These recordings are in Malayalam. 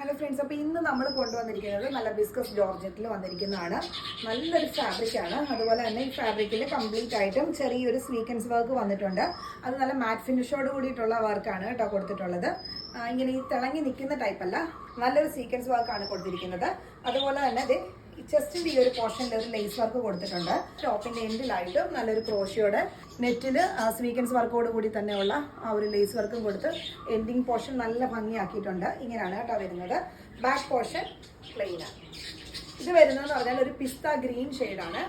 ഹലോ ഫ്രണ്ട്സ്, അപ്പോൾ ഇന്ന് നമ്മൾ കൊണ്ടുവന്നിരിക്കുന്നത് നല്ല ബിസ്കസ് ജോർജറ്റിൽ വന്നിരിക്കുന്നതാണ്. നല്ലൊരു ഫാബ്രിക്കാണ്. അതുപോലെ തന്നെ ഈ ഫാബ്രിക്കിൽ കംപ്ലീറ്റ് ആയിട്ടും ചെറിയൊരു സ്വീക്കൻസ് വർക്ക് വന്നിട്ടുണ്ട്. അത് നല്ല മാറ്റ് ഫിനിഷോട് കൂടിയിട്ടുള്ള വർക്കാണ് കേട്ടോ കൊടുത്തിട്ടുള്ളത്. ഇങ്ങനെ ഈ തിളങ്ങി നിൽക്കുന്ന ടൈപ്പല്ല, നല്ലൊരു സീക്വൻസ് വർക്കാണ് കൊടുത്തിരിക്കുന്നത്. അതുപോലെ തന്നെ ഇത് ചെസ്റ്റിൻ്റെ ഈ ഒരു പോർഷനിൽ ഒരു ലേസ് വർക്ക് കൊടുത്തിട്ടുണ്ട്. ടോപ്പിൻ്റെ എൻഡിലായിട്ട് നല്ലൊരു ക്രോഷിയോടെ നെറ്റിൽ സ്വീക്കൻസ് വർക്കോട് കൂടി തന്നെയുള്ള ആ ഒരു ലേസ് വർക്കും കൊടുത്ത് എൻഡിങ് പോർഷൻ നല്ല ഭംഗിയാക്കിയിട്ടുണ്ട്. ഇങ്ങനെയാണ് കേട്ടോ വരുന്നത്. ബാക്ക് പോർഷൻ പ്ലെയിനാണ്. ഇത് വരുന്നതെന്ന് പറഞ്ഞാൽ ഒരു പിസ്ത ഗ്രീൻ ഷെയ്ഡാണ്.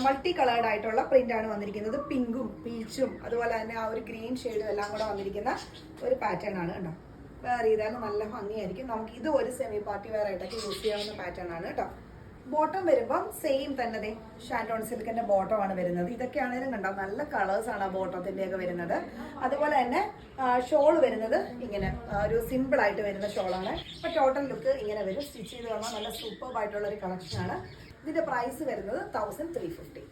മൾട്ടി കളേർഡ് ആയിട്ടുള്ള പ്രിൻ്റാണ് വന്നിരിക്കുന്നത്. പിങ്കും പീച്ചും അതുപോലെ തന്നെ ആ ഒരു ഗ്രീൻ ഷെയ്ഡും എല്ലാം കൂടെ വന്നിരിക്കുന്ന ഒരു പാറ്റേൺ ആണ് കേട്ടോ. വേറെ ചെയ്താലും നല്ല ഭംഗിയായിരിക്കും. നമുക്ക് ഇത് ഒരു സെമി പാർട്ടി വെയർ ആയിട്ടൊക്കെ യൂസ് ചെയ്യാവുന്ന പാറ്റേൺ ആണ് കേട്ടോ. ബോട്ടം വരുമ്പം സെയിം തന്നെ ഷാൻഡോൺ സിൽക്കിന്റെ ബോട്ടം ആണ് വരുന്നത്. ഇതൊക്കെ ആണെങ്കിലും കണ്ടോ, നല്ല കളേഴ്സ് ആണ് ആ ബോട്ടത്തിൻ്റെയൊക്കെ വരുന്നത്. അതുപോലെ തന്നെ ഷോൾ വരുന്നത് ഇങ്ങനെ ഒരു സിമ്പിൾ ആയിട്ട് വരുന്ന ഷോളാണ്. അപ്പോൾ ടോട്ടൽ ലുക്ക് ഇങ്ങനെ വരും. സ്റ്റിച്ച് ചെയ്ത് വന്നാൽ നല്ല സൂപ്പർബ് ആയിട്ടുള്ള ഒരു കളക്ഷനാണ്. ഇതിന്റെ പ്രൈസ് വരുന്നത് 1350.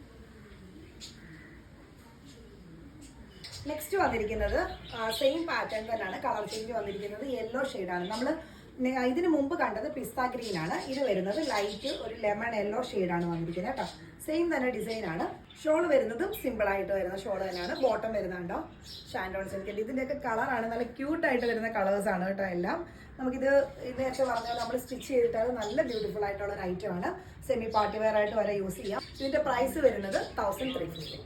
നെക്സ്റ്റ് വന്നിരിക്കുന്നത് സെയിം പാറ്റേൺ തന്നെയാണ്. കളർ ചേഞ്ച് വന്നിരിക്കുന്നത് യെല്ലോ ഷെയ്ഡാണ്. നമ്മൾ ഇതിന് മുമ്പ് കണ്ടത് പിസ്ത ഗ്രീൻ ആണ്. ഇത് വരുന്നത് ലൈറ്റ് ഒരു ലെമൺ യെല്ലോ ഷെയ്ഡാണ് വന്നിരിക്കുന്നത് കേട്ടോ. സെയിം തന്നെ ഡിസൈൻ ആണ്. ഷോൾ വരുന്നതും സിമ്പിൾ ആയിട്ട് വരുന്ന ഷോൾ തന്നെയാണ്. ബോട്ടം വരുന്നുണ്ടോ ഷാൻഡോൺ സിൽക്കിൻ്റെ. ഇതിൻ്റെയൊക്കെ കളറാണ് നല്ല ക്യൂട്ടായിട്ട് വരുന്ന കളേഴ്സാണ് കേട്ടോ എല്ലാം. നമുക്കിത് നേരത്തെ പറഞ്ഞാൽ നമ്മൾ സ്റ്റിച്ച് ചെയ്തിട്ട് നല്ല ബ്യൂട്ടിഫുൾ ആയിട്ടുള്ള ഒരു ഐറ്റം ആണ്. സെമി പാർട്ടി വെയർ ആയിട്ട് വരെ യൂസ് ചെയ്യാം. ഇതിൻ്റെ പ്രൈസ് വരുന്നത് 1350.